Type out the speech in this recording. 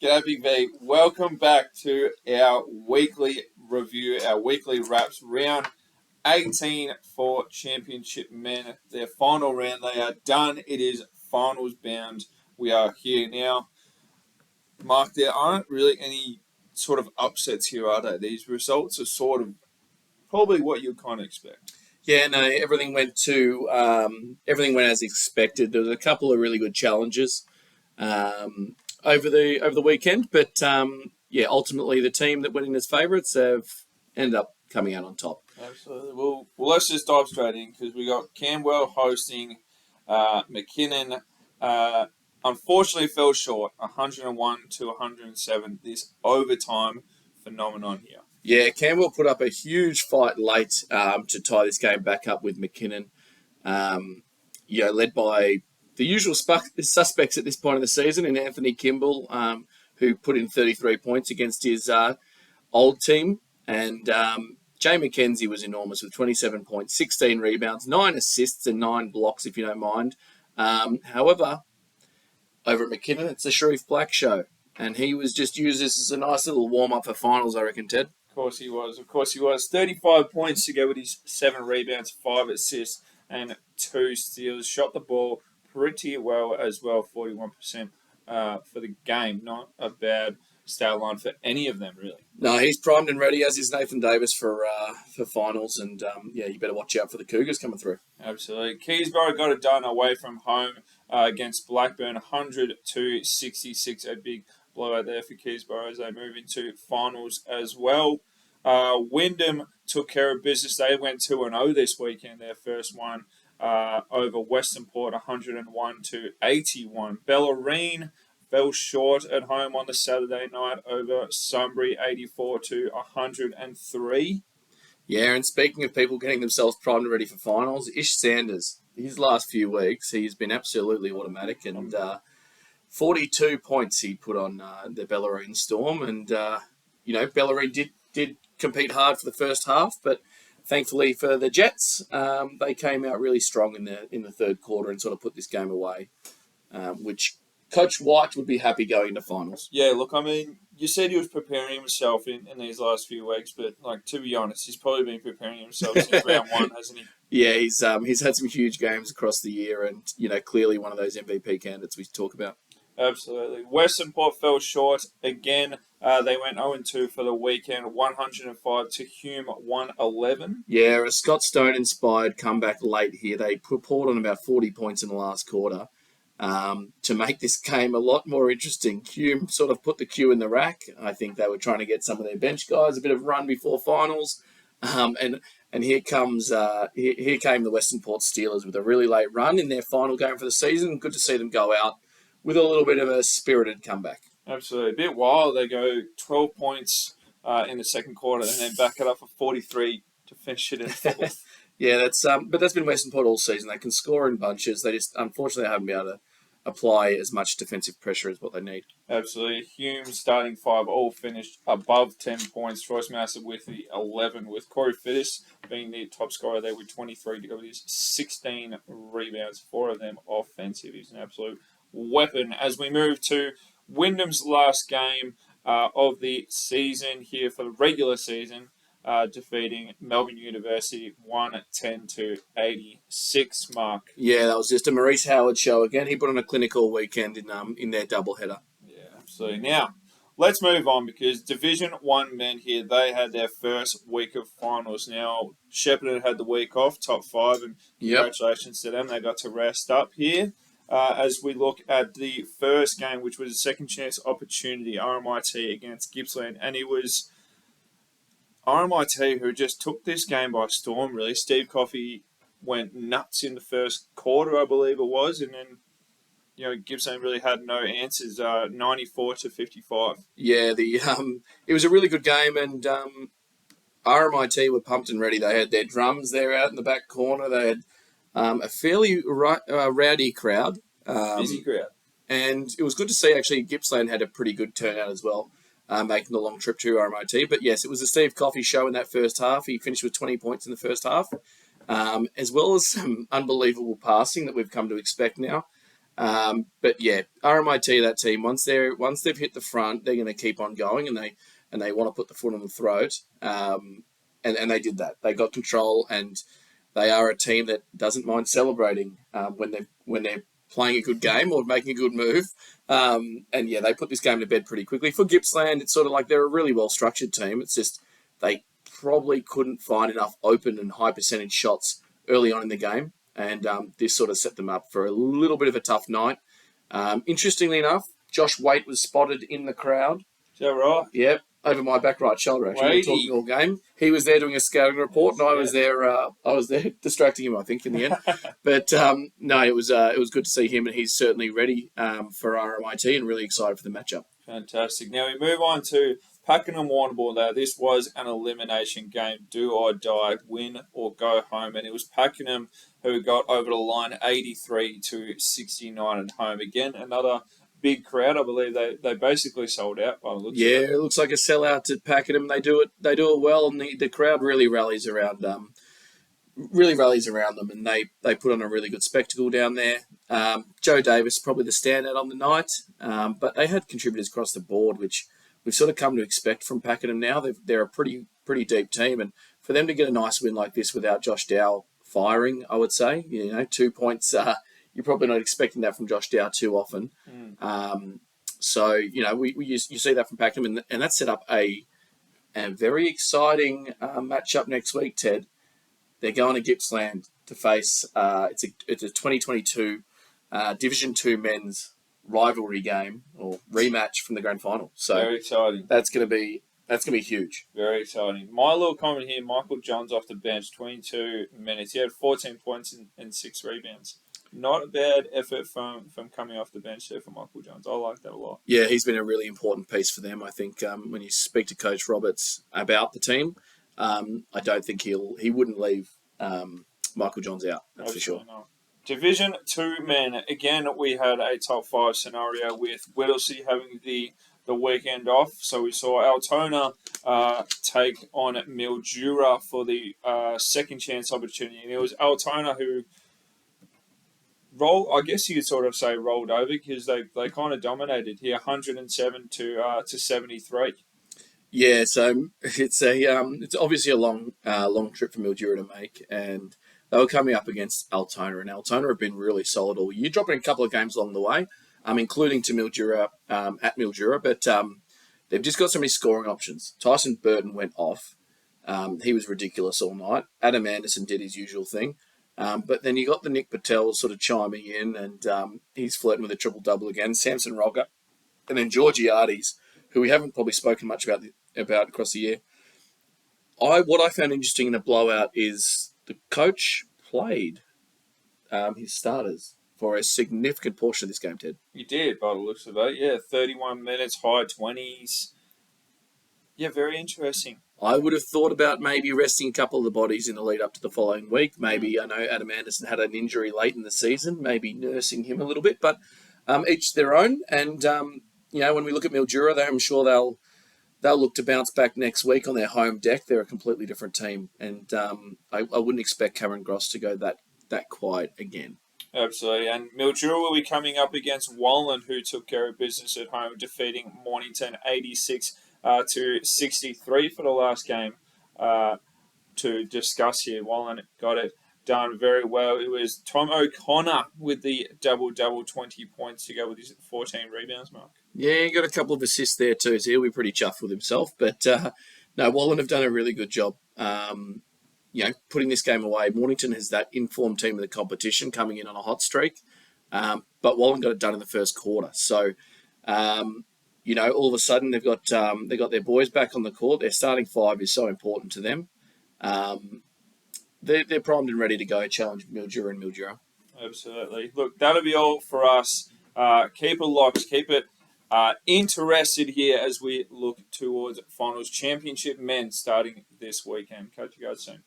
G'day, Big V. Welcome back to our weekly review, our weekly wraps. Round 18 for Championship Men. Their final round, they are done. It is finals bound. We are here now. Mark, there aren't really any sort of upsets here, are there? These results are sort of probably what you'd kind of expect. Yeah, no, everything went as expected. There was a couple of really good challenges over the weekend, but ultimately the team that went in as favourites have ended up coming out on top. Absolutely. Well, let's just dive straight in because we got Camberwell hosting McKinnon. Unfortunately, fell short, 101 to 107. This overtime phenomenon here. Yeah, Campbell put up a huge fight late to tie this game back up with McKinnon. Led by the usual suspects at this point of the season in Anthony Kimball, who put in 33 points against his old team. And Jay McKenzie was enormous with 27 points, 16 rebounds, 9 assists and 9 blocks, if you don't mind. However, over at McKinnon, it's the Sharif Black show. And he was just used this as a nice little warm-up for finals, I reckon, Ted. Of course he was. 35 points to go with his 7 rebounds, 5 assists, and 2 steals. Shot the ball pretty well as well, 41% for the game. Not a bad stat line for any of them, really. No, he's primed and ready, as is Nathan Davis for finals. And, you better watch out for the Cougars coming through. Absolutely. Keysborough got it done away from home against Blackburn, 100 to 66. A big blowout there for Keysborough as they move into finals as well. Wyndham took care of business. They went 2-0 this weekend, their first one over Western Port, 101 to 81. Bellarine fell short at home on the Saturday night over Sunbury, 84 to 103. Yeah, and speaking of people getting themselves primed and ready for finals, Ish Sanders, his last few weeks, he's been absolutely automatic, and 42 points he put on the Bellarine Storm, and Bellarine did compete hard for the first half, but thankfully for the Jets, they came out really strong in the third quarter and sort of put this game away, which Coach White would be happy going to finals. Yeah, look, I mean, you said he was preparing himself in these last few weeks, but to be honest, he's probably been preparing himself since round one, hasn't he? Yeah, he's had some huge games across the year, and clearly one of those MVP candidates we talk about. Absolutely. Western Port fell short again. They went 0-2 for the weekend, 105 to Hume, 111. Yeah, a Scott Stone-inspired comeback late here. They poured on about 40 points in the last quarter to make this game a lot more interesting. Hume sort of put the cue in the rack. I think they were trying to get some of their bench guys a bit of run before finals. And here came the Western Port Steelers with a really late run in their final game for the season. Good to see them go out with a little bit of a spirited comeback. Absolutely. A bit wild. They go 12 points in the second quarter and then back it up for 43 to finish it in fourth. Yeah, but that's been Western Port all season. They can score in bunches. They just, unfortunately, haven't been able to apply as much defensive pressure as what they need. Absolutely. Hume starting 5 all finished above 10 points. Troyes Massive with the 11, with Corey Fittis being the top scorer there with 23 to go with his 16 rebounds, 4 of them offensive. He's an absolute weapon. As we move to Wyndham's last game of the season here for the regular season, defeating Melbourne University 110 to 86. Mark. Yeah, that was just a Maurice Howard show again. He put on a clinical weekend in their doubleheader. Yeah, absolutely. Now, let's move on because Division 1 men here, they had their first week of finals. Now, Shepparton had the week off, top 5, and congratulations to them. They got to rest up here. As we look at the first game, which was a second chance opportunity, RMIT against Gippsland, and it was RMIT who just took this game by storm, really. Steve Coffey went nuts in the first quarter, I believe it was, and then Gippsland really had no answers, 94 to 55. Yeah, it was a really good game, and RMIT were pumped and ready. They had their drums there out in the back corner. They had a fairly rowdy crowd. Busy crowd. And it was good to see, actually, Gippsland had a pretty good turnout as well, making the long trip to RMIT. But, yes, it was a Steve Coffey show in that first half. He finished with 20 points in the first half, as well as some unbelievable passing that we've come to expect now. But yeah, RMIT, that team, once they've hit the front, they're going to keep on going, and they want to put the foot on the throat. And they did that. They got control, and they are a team that doesn't mind celebrating when they're playing a good game or making a good move. And yeah, they put this game to bed pretty quickly. For Gippsland, it's sort of like they're a really well structured team. It's just they probably couldn't find enough open and high percentage shots early on in the game, and this sort of set them up for a little bit of a tough night. Interestingly enough, Josh Waite was spotted in the crowd. Is that right? Yep, over my back right shoulder. Actually, we were talking all game. He was there doing a scouting report, and I was there. I was there distracting him, I think, in the end. But no, it was good to see him, and he's certainly ready for RMIT and really excited for the matchup. Fantastic. Now we move on to Pakenham Warrnambool. Now this was an elimination game, do or die, win or go home, and it was Pakenham who got over the line, 83-69 at home. Again, another big crowd. I believe they basically sold out by the looks of it. It looks like a sellout to Pakenham. They do it well, and the crowd really rallies around them. And they put on a really good spectacle down there. Joe Davis, probably the standout on the night, but they had contributors across the board, which we've sort of come to expect from Pakenham now. They're a pretty deep team, and for them to get a nice win like this without Josh Dow firing, I would say, 2 points, you're probably not expecting that from Josh Dow too often. So, you see that from Pakenham, and that set up a very exciting matchup next week, Ted. They're going to Gippsland to face, it's a 2022 Division 2 men's rivalry game or rematch from the grand final. So very exciting. That's going to be huge. Very exciting. My little comment here, Michael Johns off the bench, 22 minutes. He had 14 points and 6 rebounds. Not a bad effort from coming off the bench there for Michael Johns. I like that a lot. Yeah, he's been a really important piece for them. I think when you speak to Coach Roberts about the team, I don't think he wouldn't leave Michael Johns out. That's for sure. Not. Division 2 men. Again, we had a top 5 scenario with Whittlesea having the weekend off. So we saw Altona take on Mildura for the second chance opportunity. And it was Altona who I guess you could sort of say rolled over, because they kind of dominated here, 107 to 73. Yeah, so it's obviously a long trip for Mildura to make, and they were coming up against Altona, and Altona have been really solid all year, dropping a couple of games along the way, including to Mildura at Mildura, but they've just got so many scoring options. Tyson Burton went off. He was ridiculous all night. Adam Anderson did his usual thing. But then you got the Nick Patel sort of chiming in, and he's flirting with a triple-double again. Samson Rocker. And then Georgiades, who we haven't probably spoken much about across the year. What I found interesting in the blowout is the coach played his starters for a significant portion of this game, Ted. He did, by the looks of it. Yeah, 31 minutes, high 20s. Yeah, very interesting. I would have thought about maybe resting a couple of the bodies in the lead up to the following week. Maybe, I know Adam Anderson had an injury late in the season, maybe nursing him a little bit, but each their own. And, when we look at Mildura, I'm sure they'll look to bounce back next week on their home deck. They're a completely different team. And I wouldn't expect Cameron Gross to go that quiet again. Absolutely. And Mildura will be coming up against Wallen, who took care of business at home, defeating Mornington 86 to 63 for the last game to discuss here. Wallen got it done very well. It was Tom O'Connor with the double-double, 20 points to go with his 14 rebounds, Mark. Yeah, he got a couple of assists there too, so he'll be pretty chuffed with himself. But no, Wallen have done a really good job putting this game away. Mornington has that informed team of the competition coming in on a hot streak, but Wallen got it done in the first quarter. So, all of a sudden they've got their boys back on the court. Their starting 5 is so important to them. They're primed and ready to go challenge Mildura and Mildura. Absolutely. Look, that'll be all for us. Keep it locked. Keep it interested here as we look towards finals championship men starting this weekend. Catch you guys soon.